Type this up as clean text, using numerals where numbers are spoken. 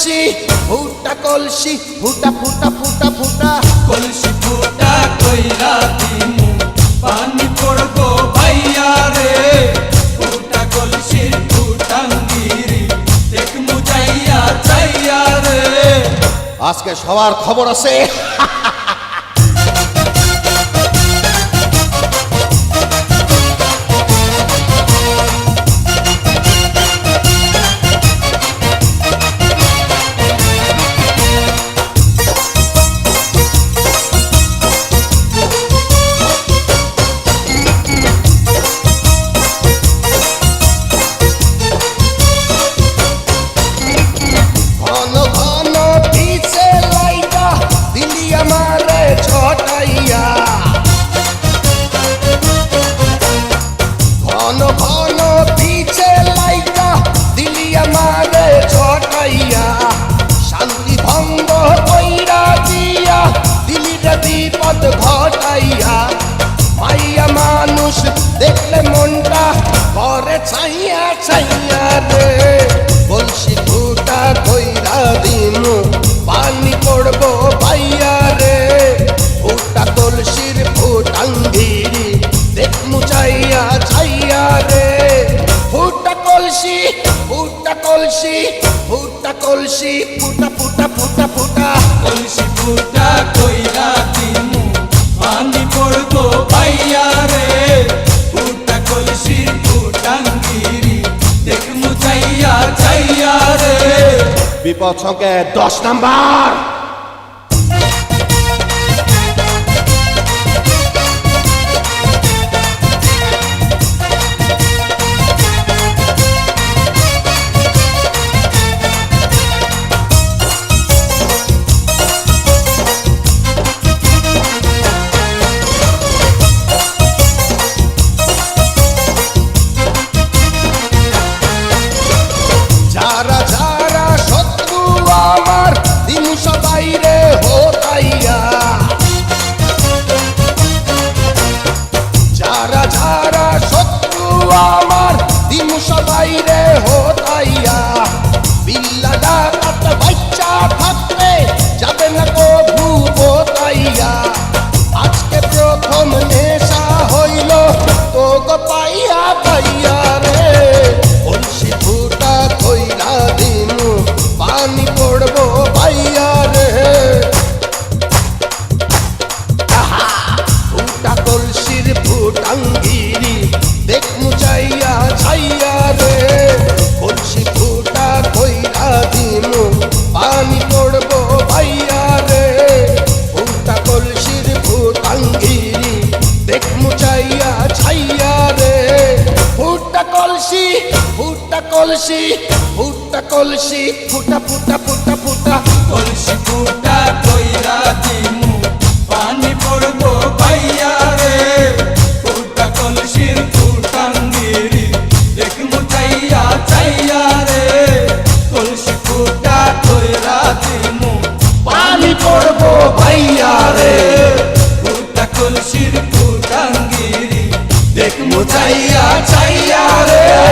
কলসি ফুটা কলসি ফুটা ফুটা ফুটা ফুটা কলসি ফুটা কইরা দিমু পানি পড়বো ভাইয়া রে ফুটা কলসির ফুটাঙ্গিরি দেখমু যাইয়া যাইয়া রে আজকে সবার খবর আছে বিপদ ঘটাইয়া মাইয়া মানুষ দেখলে মনটা করে ছাইয়া ছাইয়া রে কলসি ফুটা কইরা দিমু পানি পড়বো ভাইয়া রে ফুটা কলসির ফুটাঙ্গিরি দেখমু চাইয়া ছাইয়া রে ফুটা কলসি ফুটা কলসি ফুটা কলসি ফুটা ফুটা ফুটা ফুটা কলসি ফুটা কইরা দিমু পানি পড়বো ভাইয়া রে ফুটা কলসির ফুটাঙ্গিরি দেখমু যাইয়া যাইয়া রে বিপদ সংকেত 10 নাম্বার যারা যারা শত্রু আমার দিন সবাই রে হতাইয়া যারা যারা শত্রু আমার দিন সবাই রে হতাইয়া বিল্লা ডাকাত বাচ্চা থাকতে যাবে না কভু হতাইয়া আজকে প্রথম নেশা হইল তো গো পাইয়া পাইয়া রে কলসি ফুটা কইরা দিমু পানি পড়বো ভাইয়া রে ফুটা কলসির ফুটাঙ্গিরি দেখমু চাইয়া ছাইয়া রে কলসি ফুটা কইরা দিমু পানি পড়বো ভাইয়া রে ফুটা কলসির ফুটাঙ্গিরি দেখমু চাইয়া ছাইয়া রে ফুটা কলসি ফুটা কলসি ফুটা কলসি ফুটা ফুটা ফুটা ফুটা কলসি ফুটা